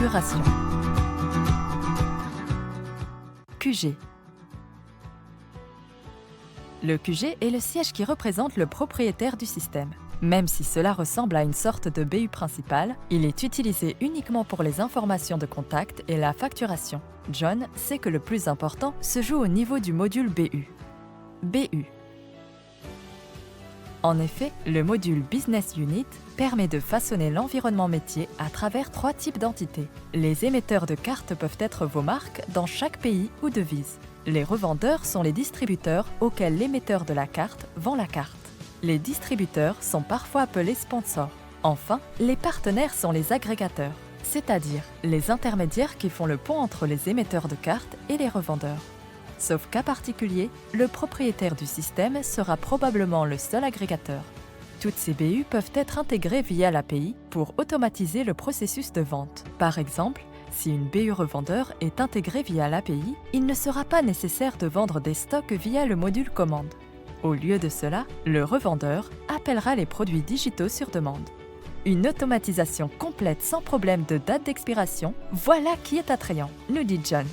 configuration. QG. Le QG est le siège qui représente le propriétaire du système. Même si cela ressemble à une sorte de BU principal, il est utilisé uniquement pour les informations de contact et la facturation. John sait que le plus important se joue au niveau du module BU. BU. En effet, le module Business Unit permet de façonner l'environnement métier à travers 3 types d'entités. Les émetteurs de cartes peuvent être vos marques dans chaque pays ou devise. Les revendeurs sont les distributeurs auxquels l'émetteur de la carte vend la carte. Les distributeurs sont parfois appelés sponsors. Enfin, les partenaires sont les agrégateurs, c'est-à-dire les intermédiaires qui font le pont entre les émetteurs de cartes et les revendeurs. Sauf cas particulier, le propriétaire du système sera probablement le seul agrégateur. Toutes ces BU peuvent être intégrées via l'API pour automatiser le processus de vente. Par exemple, si une BU revendeur est intégrée via l'API, il ne sera pas nécessaire de vendre des stocks via le module commande. Au lieu de cela, le revendeur appellera les produits digitaux sur demande. Une automatisation complète sans problème de date d'expiration, voilà qui est attrayant, nous dit John.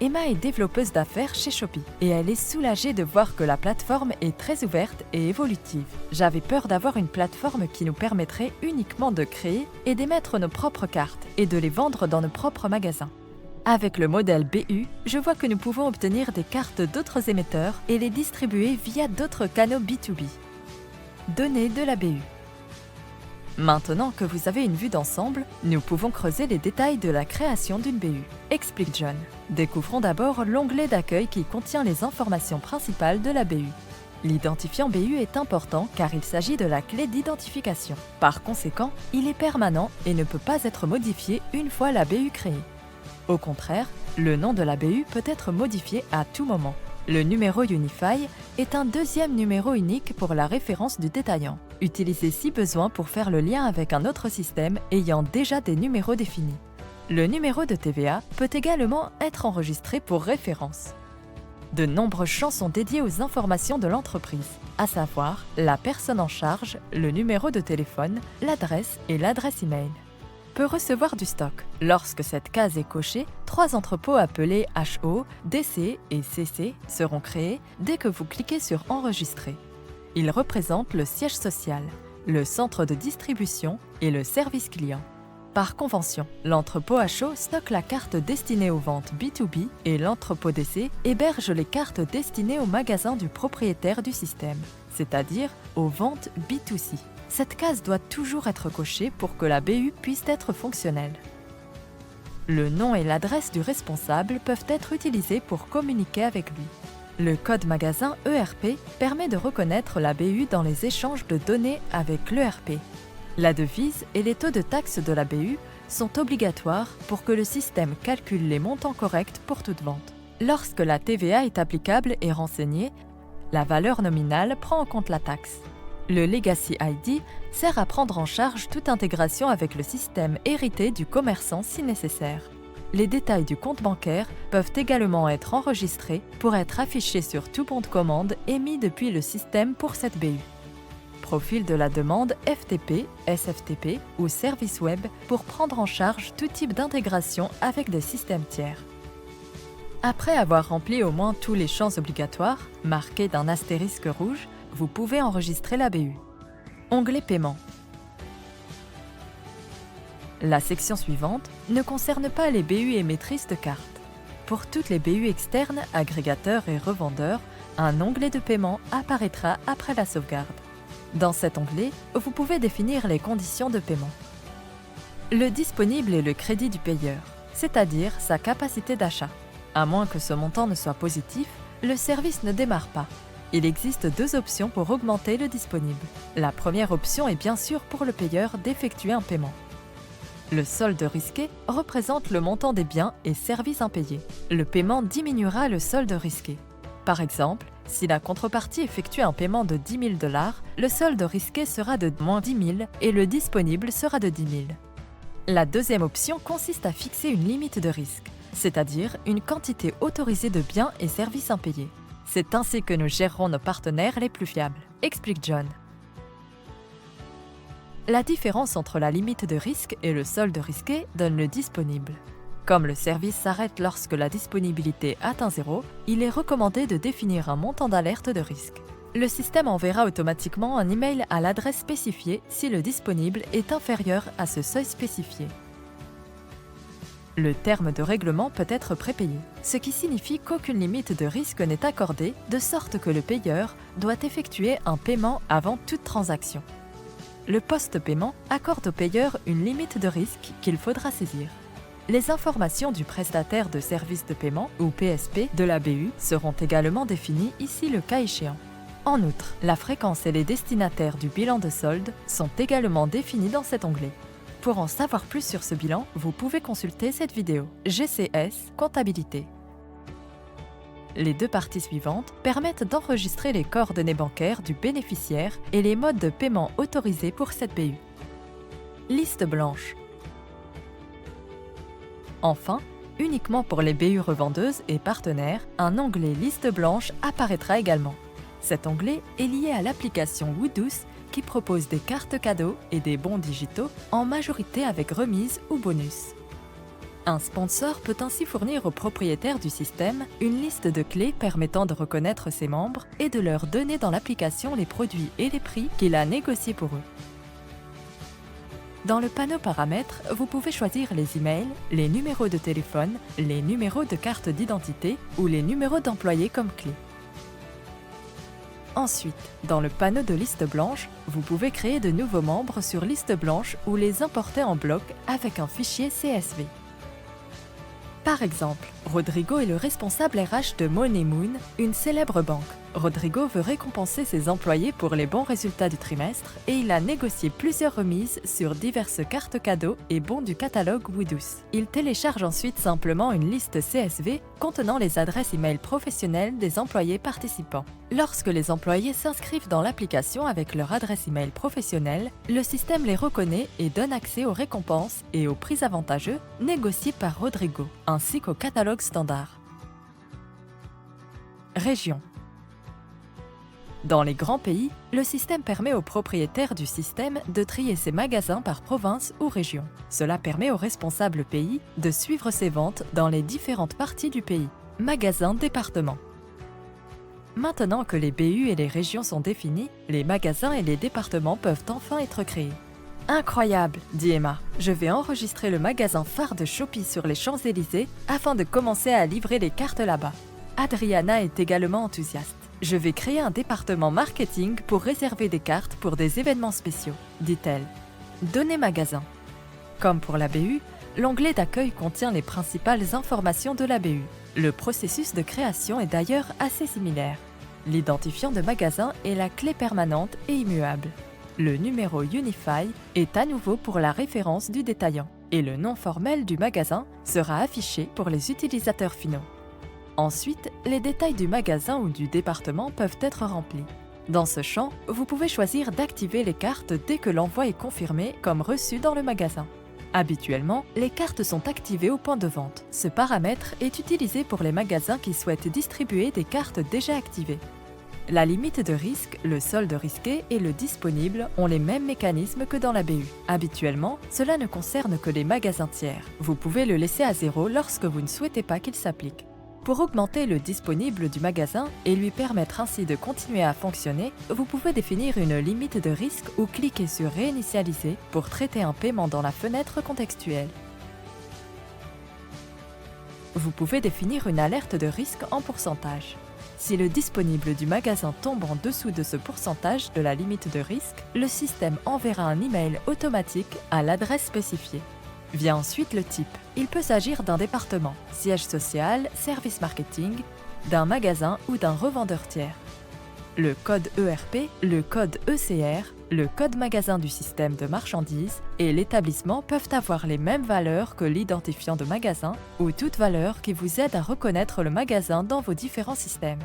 Emma est développeuse d'affaires chez Shopee et elle est soulagée de voir que la plateforme est très ouverte et évolutive. J'avais peur d'avoir une plateforme qui nous permettrait uniquement de créer et d'émettre nos propres cartes et de les vendre dans nos propres magasins. Avec le modèle BU, je vois que nous pouvons obtenir des cartes d'autres émetteurs et les distribuer via d'autres canaux B2B. Données de la BU. Maintenant que vous avez une vue d'ensemble, nous pouvons creuser les détails de la création d'une BU, explique John. Découvrons d'abord l'onglet d'accueil qui contient les informations principales de la BU. L'identifiant BU est important car il s'agit de la clé d'identification. Par conséquent, il est permanent et ne peut pas être modifié une fois la BU créée. Au contraire, le nom de la BU peut être modifié à tout moment. Le numéro Unify est un deuxième numéro unique pour la référence du détaillant, utilisé si besoin pour faire le lien avec un autre système ayant déjà des numéros définis. Le numéro de TVA peut également être enregistré pour référence. De nombreux champs sont dédiés aux informations de l'entreprise, à savoir la personne en charge, le numéro de téléphone, l'adresse et l'adresse email. Peut recevoir du stock. Lorsque cette case est cochée, 3 entrepôts appelés HO, DC et CC seront créés dès que vous cliquez sur Enregistrer. Ils représentent le siège social, le centre de distribution et le service client. Par convention, l'entrepôt HO stocke la carte destinée aux ventes B2B et l'entrepôt DC héberge les cartes destinées aux magasins du propriétaire du système, c'est-à-dire aux ventes B2C. Cette case doit toujours être cochée pour que la BU puisse être fonctionnelle. Le nom et l'adresse du responsable peuvent être utilisés pour communiquer avec lui. Le code magasin ERP permet de reconnaître la BU dans les échanges de données avec l'ERP. La devise et les taux de taxe de la BU sont obligatoires pour que le système calcule les montants corrects pour toute vente. Lorsque la TVA est applicable et renseignée, la valeur nominale prend en compte la taxe. Le Legacy ID sert à prendre en charge toute intégration avec le système hérité du commerçant si nécessaire. Les détails du compte bancaire peuvent également être enregistrés pour être affichés sur tout bon de commande émis depuis le système pour cette BU. Profil de la demande FTP, SFTP ou service web pour prendre en charge tout type d'intégration avec des systèmes tiers. Après avoir rempli au moins tous les champs obligatoires, marqués d'un astérisque rouge, vous pouvez enregistrer la BU. Onglet Paiement. La section suivante ne concerne pas les BU émettrices de cartes. Pour toutes les BU externes, agrégateurs et revendeurs, un onglet de paiement apparaîtra après la sauvegarde. Dans cet onglet, vous pouvez définir les conditions de paiement. Le disponible est le crédit du payeur, c'est-à-dire sa capacité d'achat. À moins que ce montant ne soit positif, le service ne démarre pas. Il existe 2 options pour augmenter le disponible. La première option est bien sûr pour le payeur d'effectuer un paiement. Le solde risqué représente le montant des biens et services impayés. Le paiement diminuera le solde risqué. Par exemple, si la contrepartie effectue un paiement de 10 000 $, le solde risqué sera de moins 10 000 et le disponible sera de 10 000. La deuxième option consiste à fixer une limite de risque, c'est-à-dire une quantité autorisée de biens et services impayés. C'est ainsi que nous gérerons nos partenaires les plus fiables, explique John. La différence entre la limite de risque et le solde risqué donne le disponible. Comme le service s'arrête lorsque la disponibilité atteint 0, il est recommandé de définir un montant d'alerte de risque. Le système enverra automatiquement un email à l'adresse spécifiée si le disponible est inférieur à ce seuil spécifié. Le terme de règlement peut être prépayé, ce qui signifie qu'aucune limite de risque n'est accordée, de sorte que le payeur doit effectuer un paiement avant toute transaction. Le post-paiement accorde au payeur une limite de risque qu'il faudra saisir. Les informations du prestataire de services de paiement, ou PSP, de la BU seront également définies ici le cas échéant. En outre, la fréquence et les destinataires du bilan de solde sont également définis dans cet onglet. Pour en savoir plus sur ce bilan, vous pouvez consulter cette vidéo. GCS Comptabilité. Les deux parties suivantes permettent d'enregistrer les coordonnées bancaires du bénéficiaire et les modes de paiement autorisés pour cette BU. Liste blanche. Enfin, uniquement pour les BU revendeuses et partenaires, un onglet Liste blanche apparaîtra également. Cet onglet est lié à l'application Woodous qui propose des cartes cadeaux et des bons digitaux en majorité avec remise ou bonus. Un sponsor peut ainsi fournir aux propriétaires du système une liste de clés permettant de reconnaître ses membres et de leur donner dans l'application les produits et les prix qu'il a négociés pour eux. Dans le panneau Paramètres, vous pouvez choisir les emails, les numéros de téléphone, les numéros de carte d'identité ou les numéros d'employés comme clés. Ensuite, dans le panneau de liste blanche, vous pouvez créer de nouveaux membres sur liste blanche ou les importer en bloc avec un fichier CSV. Par exemple, Rodrigo est le responsable RH de Money Moon, une célèbre banque. Rodrigo veut récompenser ses employés pour les bons résultats du trimestre et il a négocié plusieurs remises sur diverses cartes cadeaux et bons du catalogue Woodous. Il télécharge ensuite simplement une liste CSV contenant les adresses e-mail professionnelles des employés participants. Lorsque les employés s'inscrivent dans l'application avec leur adresse e-mail professionnelle, le système les reconnaît et donne accès aux récompenses et aux prix avantageux négociés par Rodrigo, ainsi qu'au catalogue standard. Région. Dans les grands pays, le système permet aux propriétaires du système de trier ses magasins par province ou région. Cela permet aux responsables pays de suivre ses ventes dans les différentes parties du pays. Magasins départements. Maintenant que les BU et les régions sont définis, les magasins et les départements peuvent enfin être créés. Incroyable, dit Emma. Je vais enregistrer le magasin phare de Shopee sur les Champs-Élysées afin de commencer à livrer les cartes là-bas. Adriana est également enthousiaste. Je vais créer un département marketing pour réserver des cartes pour des événements spéciaux, dit-elle. Données magasin. Comme pour la BU, l'onglet d'accueil contient les principales informations de la BU. Le processus de création est d'ailleurs assez similaire. L'identifiant de magasin est la clé permanente et immuable. Le numéro Unify est à nouveau pour la référence du détaillant et le nom formel du magasin sera affiché pour les utilisateurs finaux. Ensuite, les détails du magasin ou du département peuvent être remplis. Dans ce champ, vous pouvez choisir d'activer les cartes dès que l'envoi est confirmé comme reçu dans le magasin. Habituellement, les cartes sont activées au point de vente. Ce paramètre est utilisé pour les magasins qui souhaitent distribuer des cartes déjà activées. La limite de risque, le solde risqué et le disponible ont les mêmes mécanismes que dans la BU. Habituellement, cela ne concerne que les magasins tiers. Vous pouvez le laisser à 0 lorsque vous ne souhaitez pas qu'il s'applique. Pour augmenter le disponible du magasin et lui permettre ainsi de continuer à fonctionner, vous pouvez définir une limite de risque ou cliquer sur Réinitialiser pour traiter un paiement dans la fenêtre contextuelle. Vous pouvez définir une alerte de risque en pourcentage. Si le disponible du magasin tombe en dessous de ce pourcentage de la limite de risque, le système enverra un email automatique à l'adresse spécifiée. Vient ensuite le type. Il peut s'agir d'un département, siège social, service marketing, d'un magasin ou d'un revendeur tiers. Le code ERP, le code ECR, le code magasin du système de marchandises et l'établissement peuvent avoir les mêmes valeurs que l'identifiant de magasin ou toute valeur qui vous aide à reconnaître le magasin dans vos différents systèmes.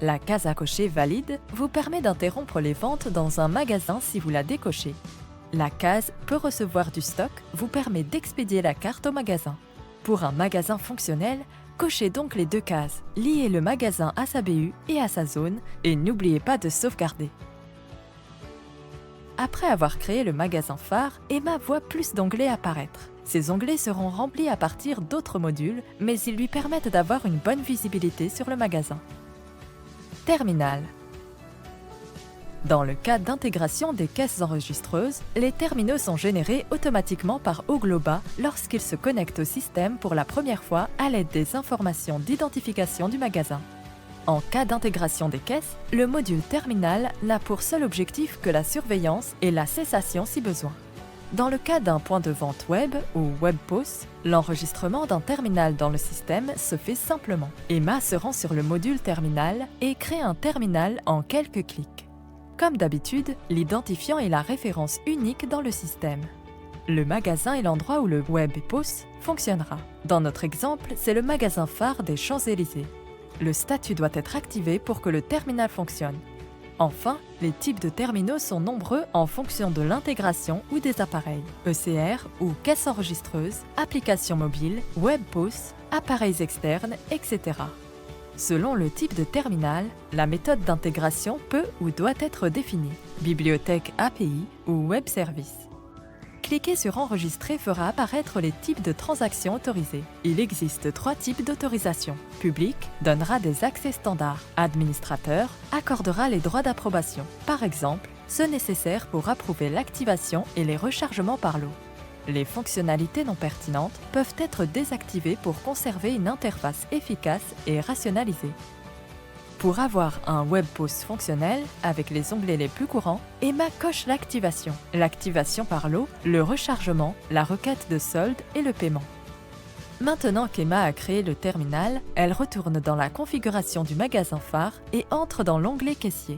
La case à cocher valide vous permet d'interrompre les ventes dans un magasin si vous la décochez. La case « Peut recevoir du stock » vous permet d'expédier la carte au magasin. Pour un magasin fonctionnel, cochez donc les deux cases. Liez le magasin à sa BU et à sa zone et n'oubliez pas de sauvegarder. Après avoir créé le magasin phare, Emma voit plus d'onglets apparaître. Ces onglets seront remplis à partir d'autres modules, mais ils lui permettent d'avoir une bonne visibilité sur le magasin. Terminal. Dans le cas d'intégration des caisses enregistreuses, les terminaux sont générés automatiquement par Ogloba lorsqu'ils se connectent au système pour la première fois à l'aide des informations d'identification du magasin. En cas d'intégration des caisses, le module terminal n'a pour seul objectif que la surveillance et la cessation si besoin. Dans le cas d'un point de vente web ou web POS, l'enregistrement d'un terminal dans le système se fait simplement. Emma se rend sur le module terminal et crée un terminal en quelques clics. Comme d'habitude, l'identifiant est la référence unique dans le système. Le magasin est l'endroit où le web POS fonctionnera. Dans notre exemple, c'est le magasin phare des Champs-Élysées. Le statut doit être activé pour que le terminal fonctionne. Enfin, les types de terminaux sont nombreux en fonction de l'intégration ou des appareils. ECR ou caisse enregistreuse, application mobile, web POS, appareils externes, etc. Selon le type de terminal, la méthode d'intégration peut ou doit être définie, bibliothèque API ou web service. Cliquer sur Enregistrer fera apparaître les types de transactions autorisées. Il existe 3 types d'autorisation. Public donnera des accès standards. Administrateur accordera les droits d'approbation. Par exemple, ceux nécessaires pour approuver l'activation et les rechargements par l'eau. Les fonctionnalités non pertinentes peuvent être désactivées pour conserver une interface efficace et rationalisée. Pour avoir un web POS fonctionnel, avec les onglets les plus courants, Emma coche l'activation par l'eau, le rechargement, la requête de solde et le paiement. Maintenant qu'Emma a créé le terminal, elle retourne dans la configuration du magasin phare et entre dans l'onglet caissier.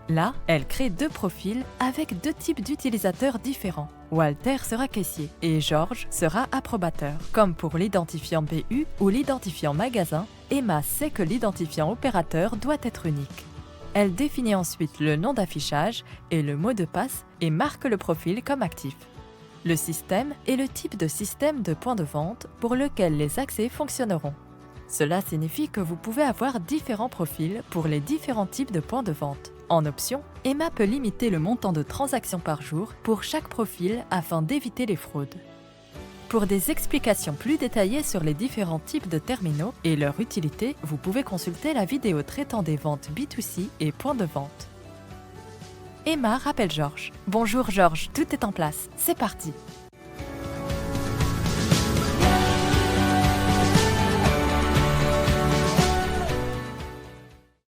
Là, elle crée 2 profils avec 2 types d'utilisateurs différents. Walter sera caissier et Georges sera approbateur. Comme pour l'identifiant BU ou l'identifiant magasin, Emma sait que l'identifiant opérateur doit être unique. Elle définit ensuite le nom d'affichage et le mot de passe et marque le profil comme actif. Le système est le type de système de point de vente pour lequel les accès fonctionneront. Cela signifie que vous pouvez avoir différents profils pour les différents types de points de vente. En option, Emma peut limiter le montant de transactions par jour pour chaque profil afin d'éviter les fraudes. Pour des explications plus détaillées sur les différents types de terminaux et leur utilité, vous pouvez consulter la vidéo traitant des ventes B2C et points de vente. Emma rappelle Georges. Bonjour Georges, tout est en place, c'est parti.